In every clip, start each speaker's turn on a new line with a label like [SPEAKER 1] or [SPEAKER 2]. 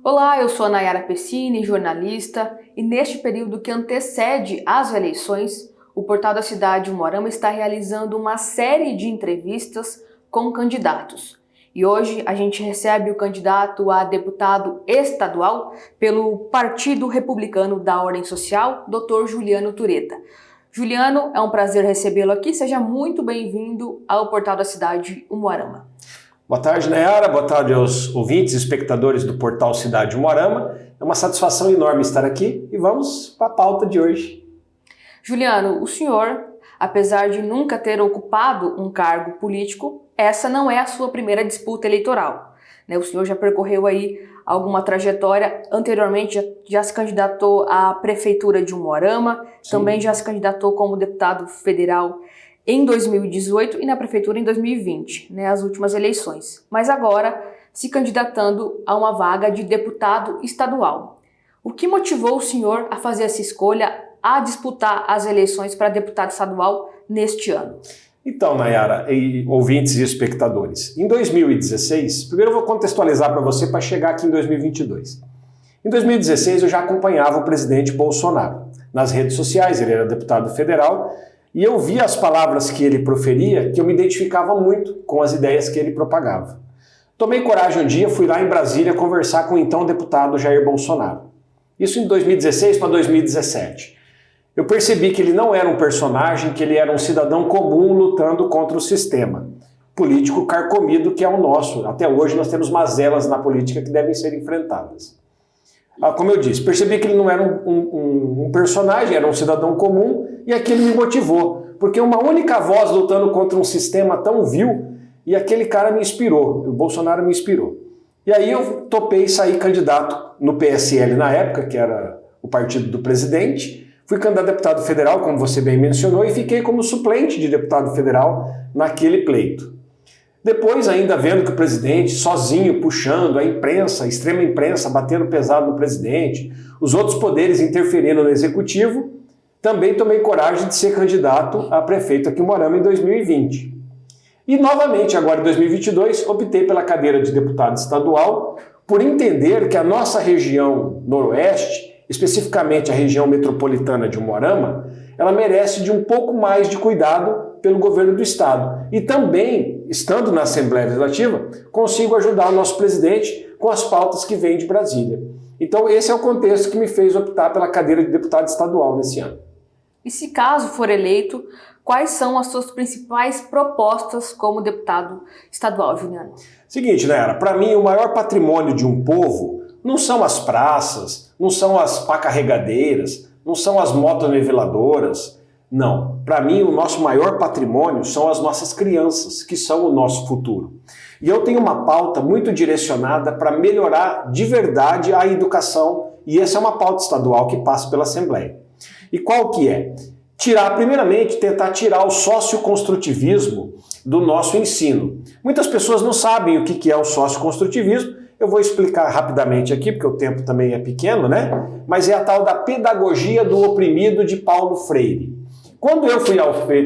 [SPEAKER 1] Olá, eu sou a Nayara Pessini, jornalista, e neste período que antecede as eleições, o Portal da Cidade Umuarama está realizando uma série de entrevistas com candidatos. E hoje a gente recebe o candidato a deputado estadual pelo Partido Republicano da Ordem Social, Dr. Juliano Tureta. Juliano, é um prazer recebê-lo aqui, seja muito bem-vindo ao Portal da Cidade Umuarama.
[SPEAKER 2] Boa tarde, Nayara. Boa tarde aos ouvintes e espectadores do Portal Cidade Umuarama. É uma satisfação enorme estar aqui e vamos para a pauta de hoje.
[SPEAKER 1] Juliano, o senhor, apesar de nunca ter ocupado um cargo político, essa não é a sua primeira disputa eleitoral, né? O senhor já percorreu aí alguma trajetória, anteriormente já se candidatou à Prefeitura de Umuarama, também já se candidatou como deputado federal em 2018 e na Prefeitura em 2020, né, as últimas eleições. Mas agora se candidatando a uma vaga de deputado estadual. O que motivou o senhor a fazer essa escolha, a disputar as eleições para deputado estadual neste ano?
[SPEAKER 2] Então, Nayara, e ouvintes e espectadores, em 2016, primeiro eu vou contextualizar para você para chegar aqui em 2022. Em 2016 eu já acompanhava o presidente Bolsonaro. Nas redes sociais, ele era deputado federal, e eu via as palavras que ele proferia, que eu me identificava muito com as ideias que ele propagava. Tomei coragem um dia, fui lá em Brasília conversar com o então deputado Jair Bolsonaro. Isso em 2016 para 2017. Eu percebi que ele não era um personagem, que ele era um cidadão comum lutando contra o sistema político carcomido que é o nosso. Até hoje nós temos mazelas na política que devem ser enfrentadas. Como eu disse, percebi que ele não era um personagem, era um cidadão comum, e aquilo me motivou, porque uma única voz lutando contra um sistema tão vil, e aquele cara me inspirou, o Bolsonaro me inspirou. E aí eu topei sair candidato no PSL na época, que era o partido do presidente, fui candidato a deputado federal, como você bem mencionou, e fiquei como suplente de deputado federal naquele pleito. Depois, ainda vendo que o presidente, sozinho, puxando a imprensa, a extrema imprensa, batendo pesado no presidente, os outros poderes interferindo no executivo, também tomei coragem de ser candidato a prefeito aqui em Umuarama em 2020. E, novamente, agora em 2022, optei pela cadeira de deputado estadual por entender que a nossa região noroeste, especificamente a região metropolitana de Umuarama, ela merece de um pouco mais de cuidado pelo governo do estado. E também, estando na Assembleia Legislativa, consigo ajudar o nosso presidente com as pautas que vêm de Brasília. Então esse é o contexto que me fez optar pela cadeira de deputado estadual nesse ano.
[SPEAKER 1] E se caso for eleito, quais são as suas principais propostas como deputado estadual, Juliano?
[SPEAKER 2] Seguinte, Nayara, para mim o maior patrimônio de um povo não são as praças, não são as pá carregadeiras, não são as motoniveladoras. Não, para mim o nosso maior patrimônio são as nossas crianças, que são o nosso futuro. E eu tenho uma pauta muito direcionada para melhorar de verdade a educação, e essa é uma pauta estadual que passa pela Assembleia. E qual que é? Primeiramente, tentar tirar o socioconstrutivismo do nosso ensino. Muitas pessoas não sabem o que é o socioconstrutivismo. Eu vou explicar rapidamente aqui, porque o tempo também é pequeno, né? Mas é a tal da pedagogia do oprimido de Paulo Freire. Quando eu fui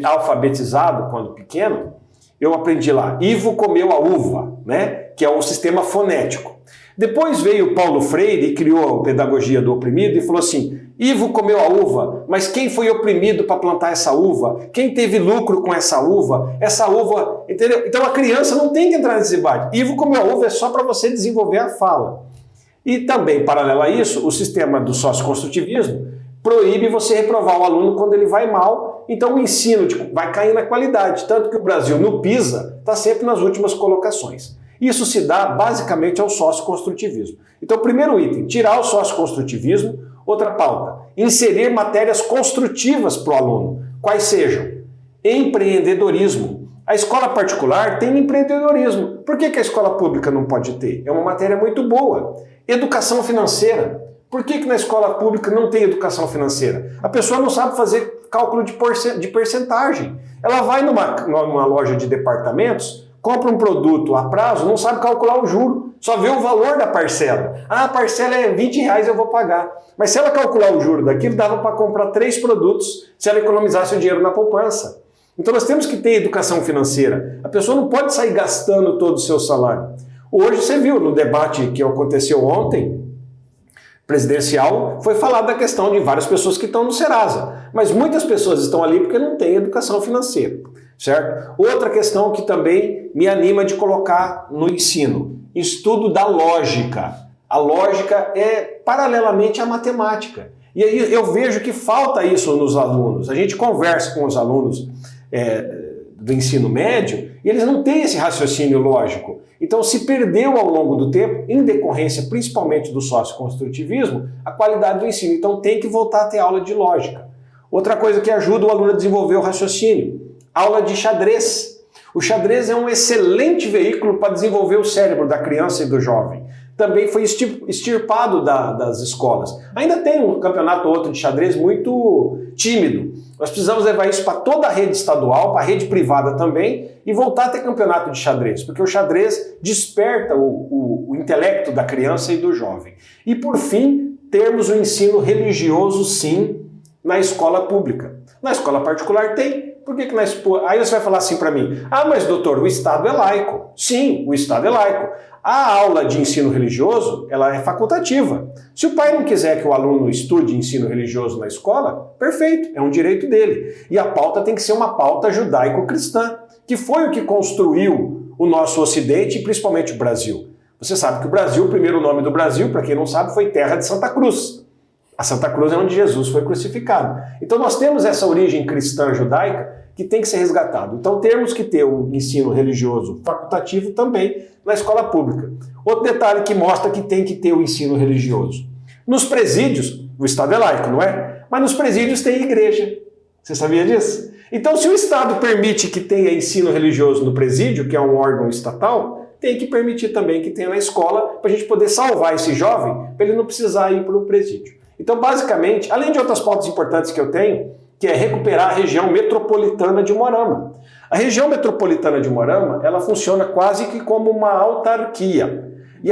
[SPEAKER 2] alfabetizado, quando pequeno, eu aprendi lá, Ivo comeu a uva, né? Que é o sistema fonético. Depois veio Paulo Freire e criou a pedagogia do oprimido e falou assim, Ivo comeu a uva, mas quem foi oprimido para plantar essa uva? Quem teve lucro com essa uva? Essa uva, entendeu? Então a criança não tem que entrar nesse debate. Ivo comeu a uva é só para você desenvolver a fala. E também, paralelo a isso, o sistema do socioconstrutivismo proíbe você reprovar o aluno quando ele vai mal, então o ensino vai cair na qualidade, tanto que o Brasil no PISA está sempre nas últimas colocações. Isso se dá basicamente ao socioconstrutivismo. Então, primeiro item, tirar o socioconstrutivismo. Outra pauta, inserir matérias construtivas para o aluno, quais sejam empreendedorismo. A escola particular tem empreendedorismo. Por que a escola pública não pode ter? É uma matéria muito boa. Educação financeira. Por que na escola pública não tem educação financeira? A pessoa não sabe fazer cálculo de percentagem. Ela vai numa loja de departamentos, compra um produto a prazo, não sabe calcular o juro, só vê o valor da parcela. Ah, a parcela é R$20, eu vou pagar. Mas se ela calcular o juro daquilo, dava para comprar 3 produtos se ela economizasse o dinheiro na poupança. Então nós temos que ter educação financeira. A pessoa não pode sair gastando todo o seu salário. Hoje você viu no debate que aconteceu ontem, presidencial foi falado da questão de várias pessoas que estão no Serasa, mas muitas pessoas estão ali porque não têm educação financeira, certo? Outra questão que também me anima de colocar no ensino, estudo da lógica. A lógica é paralelamente à matemática. E aí eu vejo que falta isso nos alunos. A gente conversa com os alunos do ensino médio e eles não têm esse raciocínio lógico. Então se perdeu ao longo do tempo, em decorrência principalmente do socioconstrutivismo, a qualidade do ensino. Então tem que voltar a ter aula de lógica. Outra coisa que ajuda o aluno a desenvolver o raciocínio, aula de xadrez. O xadrez é um excelente veículo para desenvolver o cérebro da criança e do jovem. Também foi extirpado das escolas. Ainda tem um campeonato ou outro de xadrez muito tímido. Nós precisamos levar isso para toda a rede estadual, para a rede privada também, e voltar a ter campeonato de xadrez, porque o xadrez desperta o intelecto da criança e do jovem. E por fim, termos o ensino religioso, sim, na escola pública. Na escola particular tem. Por que na escola... Aí você vai falar assim para mim, mas doutor, o Estado é laico. Sim, o Estado é laico. A aula de ensino religioso, ela é facultativa. Se o pai não quiser que o aluno estude ensino religioso na escola, perfeito, é um direito dele. E a pauta tem que ser uma pauta judaico-cristã, que foi o que construiu o nosso Ocidente e principalmente o Brasil. Você sabe que o Brasil, o primeiro nome do Brasil, para quem não sabe, foi Terra de Santa Cruz. A Santa Cruz é onde Jesus foi crucificado. Então nós temos essa origem cristã judaica que tem que ser resgatado. Então temos que ter o ensino religioso facultativo também na escola pública. Outro detalhe que mostra que tem que ter o ensino religioso. Nos presídios, o Estado é laico, não é? Mas nos presídios tem igreja. Você sabia disso? Então se o Estado permite que tenha ensino religioso no presídio, que é um órgão estatal, tem que permitir também que tenha na escola para a gente poder salvar esse jovem, para ele não precisar ir para o presídio. Então, basicamente, além de outras pautas importantes que eu tenho, que é recuperar a região metropolitana de Umuarama. A região metropolitana de Umuarama, ela funciona quase que como uma autarquia. E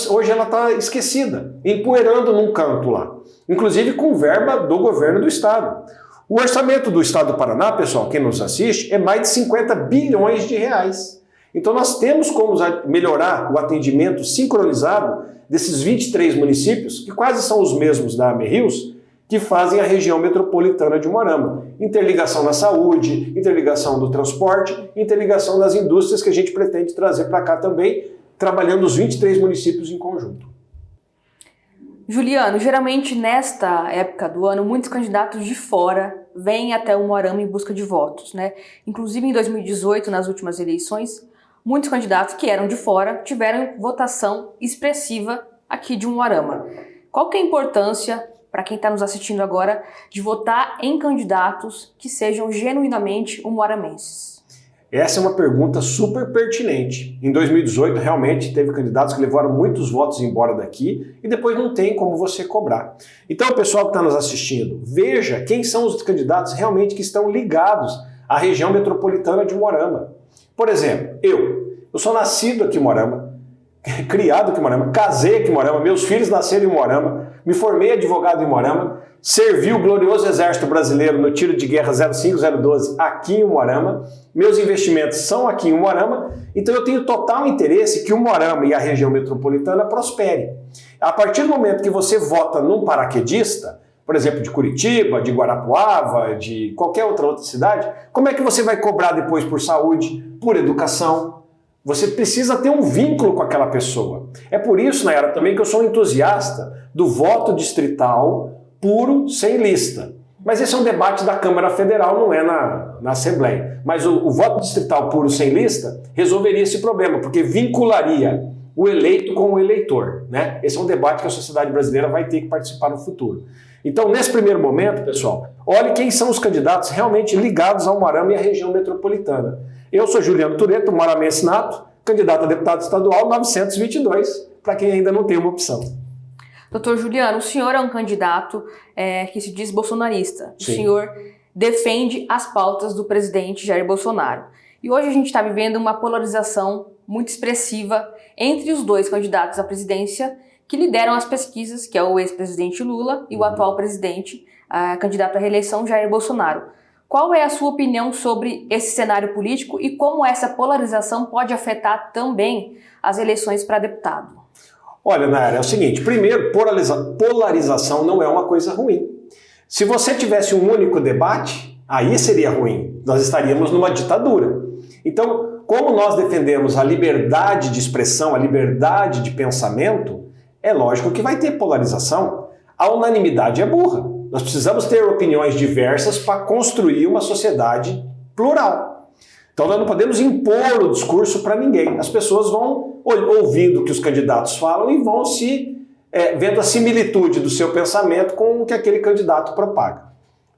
[SPEAKER 2] hoje ela está esquecida, empoeirando num canto lá. Inclusive com verba do governo do estado. O orçamento do estado do Paraná, pessoal, quem nos assiste, é mais de 50 bilhões de reais. Então nós temos como melhorar o atendimento sincronizado desses 23 municípios, que quase são os mesmos da AME-Rios, que fazem a região metropolitana de Umuarama. Interligação na saúde, interligação do transporte, interligação das indústrias que a gente pretende trazer para cá também, trabalhando os 23 municípios em conjunto.
[SPEAKER 1] Juliano, geralmente nesta época do ano, muitos candidatos de fora vêm até Umuarama em busca de votos, né? Inclusive em 2018, nas últimas eleições, muitos candidatos que eram de fora tiveram votação expressiva aqui de Umuarama. Qual que é a importância, para quem está nos assistindo agora, de votar em candidatos que sejam genuinamente umuaramenses?
[SPEAKER 2] Essa é uma pergunta super pertinente. Em 2018, realmente, teve candidatos que levaram muitos votos embora daqui e depois não tem como você cobrar. Então, pessoal que está nos assistindo, veja quem são os candidatos realmente que estão ligados à região metropolitana de Umuarama. Por exemplo, eu sou nascido aqui em Umuarama, criado aqui em Umuarama, casei aqui em Umuarama, meus filhos nasceram em Umuarama, me formei advogado em Umuarama, servi o glorioso Exército Brasileiro no tiro de guerra 05012 aqui em Umuarama, meus investimentos são aqui em Umuarama, então eu tenho total interesse que Umuarama e a região metropolitana prospere. A partir do momento que você vota num paraquedista, por exemplo, de Curitiba, de Guarapuava, de qualquer outra cidade, como é que você vai cobrar depois por saúde, por educação? Você precisa ter um vínculo com aquela pessoa. É por isso, Nayara, também que eu sou um entusiasta do voto distrital puro, sem lista. Mas esse é um debate da Câmara Federal, não é na Assembleia. Mas o voto distrital puro, sem lista, resolveria esse problema, porque vincularia o eleito com o eleitor, né? Esse é um debate que a sociedade brasileira vai ter que participar no futuro. Então, nesse primeiro momento, pessoal, olhe quem são os candidatos realmente ligados ao Umuarama e à região metropolitana. Eu sou Juliano Tureto, umuaramense nato, candidato a deputado estadual 922, para quem ainda não tem uma opção.
[SPEAKER 1] Doutor Juliano, o senhor é um candidato que se diz bolsonarista.
[SPEAKER 2] Sim.
[SPEAKER 1] O senhor defende as pautas do presidente Jair Bolsonaro. E hoje a gente está vivendo uma polarização muito expressiva entre os dois candidatos à presidência que lideram as pesquisas, que é o ex-presidente Lula e o atual presidente, candidato à reeleição, Jair Bolsonaro. Qual é a sua opinião sobre esse cenário político e como essa polarização pode afetar também as eleições para deputado?
[SPEAKER 2] Olha, Nayara, é o seguinte, primeiro, polarização não é uma coisa ruim. Se você tivesse um único debate, aí seria ruim. Nós estaríamos numa ditadura. Então, como nós defendemos a liberdade de expressão, a liberdade de pensamento, é lógico que vai ter polarização. A unanimidade é burra. Nós precisamos ter opiniões diversas para construir uma sociedade plural. Então nós não podemos impor o discurso para ninguém. As pessoas vão ouvindo o que os candidatos falam e vão vendo a similitude do seu pensamento com o que aquele candidato propaga.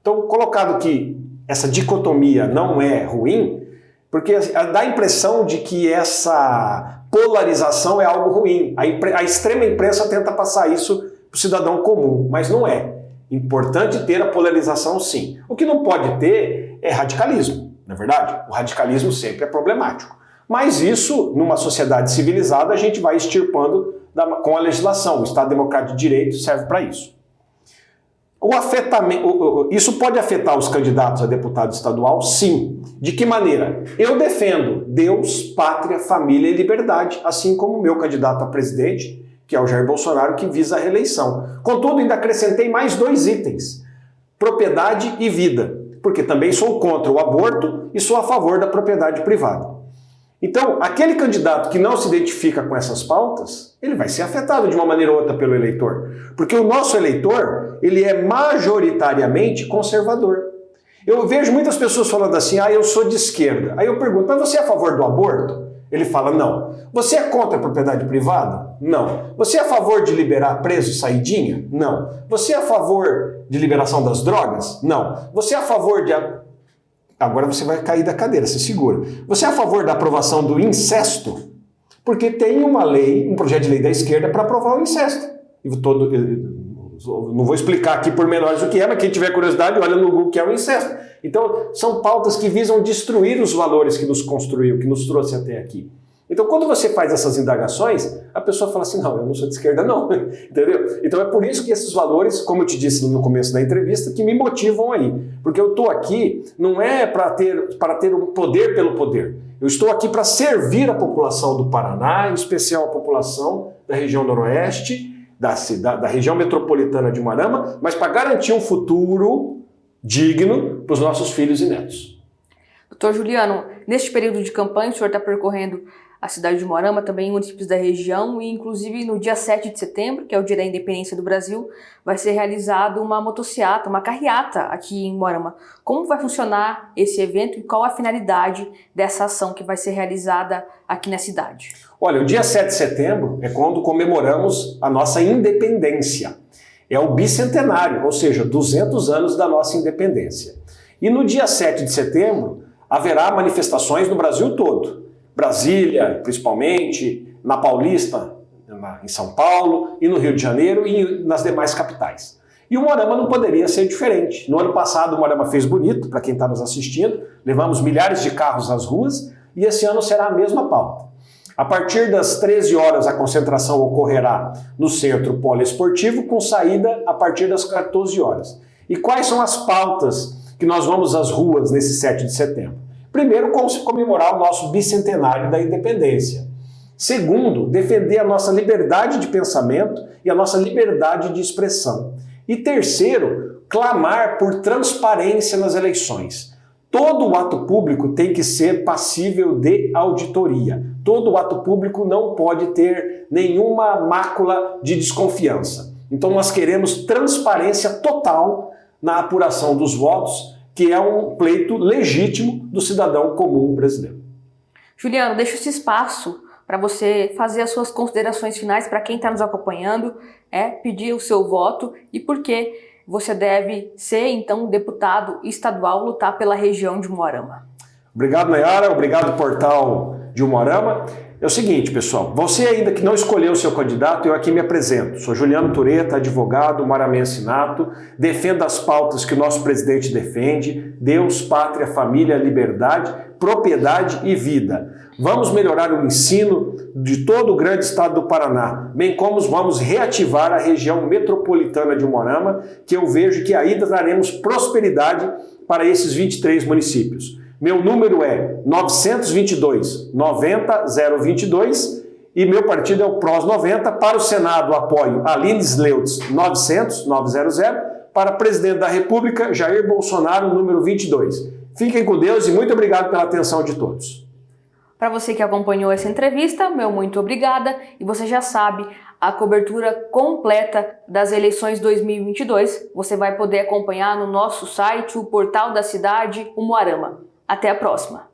[SPEAKER 2] Então, colocado que essa dicotomia não é ruim, porque dá a impressão de que essa polarização é algo ruim. A extrema imprensa tenta passar isso para o cidadão comum, mas não é. Importante ter a polarização, sim. O que não pode ter é radicalismo, não é verdade? O radicalismo sempre é problemático. Mas isso, numa sociedade civilizada, a gente vai extirpando com a legislação. O Estado Democrático de Direito serve para isso. Isso pode afetar os candidatos a deputado estadual? Sim. De que maneira? Eu defendo Deus, pátria, família e liberdade, assim como o meu candidato a presidente, que é o Jair Bolsonaro, que visa a reeleição. Contudo, ainda acrescentei mais 2 itens: propriedade e vida, porque também sou contra o aborto e sou a favor da propriedade privada. Então, aquele candidato que não se identifica com essas pautas, ele vai ser afetado de uma maneira ou outra pelo eleitor. Porque o nosso eleitor, ele é majoritariamente conservador. Eu vejo muitas pessoas falando assim, eu sou de esquerda. Aí eu pergunto, mas você é a favor do aborto? Ele fala, não. Você é contra a propriedade privada? Não. Você é a favor de liberar preso e saidinha? Não. Você é a favor de liberação das drogas? Não. Você é a favor de... Agora você vai cair da cadeira, se segura. Você é a favor da aprovação do incesto? Porque tem uma lei, um projeto de lei da esquerda para aprovar o incesto. Não vou explicar aqui por menores o que é, mas quem tiver curiosidade, olha no Google que é o incesto. Então, são pautas que visam destruir os valores que nos construiu, que nos trouxe até aqui. Então, quando você faz essas indagações, a pessoa fala assim, não, eu não sou de esquerda não, entendeu? Então é por isso que esses valores, como eu te disse no começo da entrevista, que me motivam aí. Porque eu estou aqui, não é para ter o poder pelo poder. Eu estou aqui para servir a população do Paraná, em especial a população da região noroeste, da região metropolitana de Umuarama, mas para garantir um futuro digno para os nossos filhos e netos.
[SPEAKER 1] Doutor Juliano, neste período de campanha, o senhor está percorrendo a cidade de Umuarama, também municípios da região, e inclusive no dia 7 de setembro, que é o dia da independência do Brasil, vai ser realizado uma motociata, uma carreata aqui em Umuarama. Como vai funcionar esse evento e qual a finalidade dessa ação que vai ser realizada aqui na cidade?
[SPEAKER 2] Olha, o dia 7 de setembro é quando comemoramos a nossa independência. É o bicentenário, ou seja, 200 anos da nossa independência. E no dia 7 de setembro haverá manifestações no Brasil todo. Brasília, principalmente, na Paulista, em São Paulo, e no Rio de Janeiro e nas demais capitais. E o Umuarama não poderia ser diferente. No ano passado o Umuarama fez bonito, para quem está nos assistindo, levamos milhares de carros às ruas e esse ano será a mesma pauta. A partir das 13 horas a concentração ocorrerá no Centro Poliesportivo, com saída a partir das 14 horas. E quais são as pautas que nós vamos às ruas nesse 7 de setembro? Primeiro, comemorar o nosso bicentenário da independência. Segundo, defender a nossa liberdade de pensamento e a nossa liberdade de expressão. E terceiro, clamar por transparência nas eleições. Todo ato público tem que ser passível de auditoria. Todo ato público não pode ter nenhuma mácula de desconfiança. Então nós queremos transparência total na apuração dos votos, que é um pleito legítimo do cidadão comum brasileiro.
[SPEAKER 1] Juliano, deixa esse espaço para você fazer as suas considerações finais para quem está nos acompanhando, pedir o seu voto e por que você deve ser, então, deputado estadual, lutar pela região de Umuarama.
[SPEAKER 2] Obrigado, Nayara. Obrigado, Portal de Umuarama. É o seguinte, pessoal, você ainda que não escolheu o seu candidato, eu aqui me apresento. Sou Juliano Tureta, advogado, maramense nato, defendo as pautas que o nosso presidente defende: Deus, pátria, família, liberdade, propriedade e vida. Vamos melhorar o ensino de todo o grande estado do Paraná, bem como vamos reativar a região metropolitana de Umuarama, que eu vejo que aí traremos prosperidade para esses 23 municípios. Meu número é 922 90 022 e meu partido é o PROS 90. Para o Senado, apoio Aline Sleutz 900. Para presidente da República, Jair Bolsonaro, número 22. Fiquem com Deus e muito obrigado pela atenção de todos.
[SPEAKER 1] Para você que acompanhou essa entrevista, meu muito obrigada. E você já sabe, a cobertura completa das eleições 2022 você vai poder acompanhar no nosso site, o Portal da Cidade, Umuarama. Até a próxima!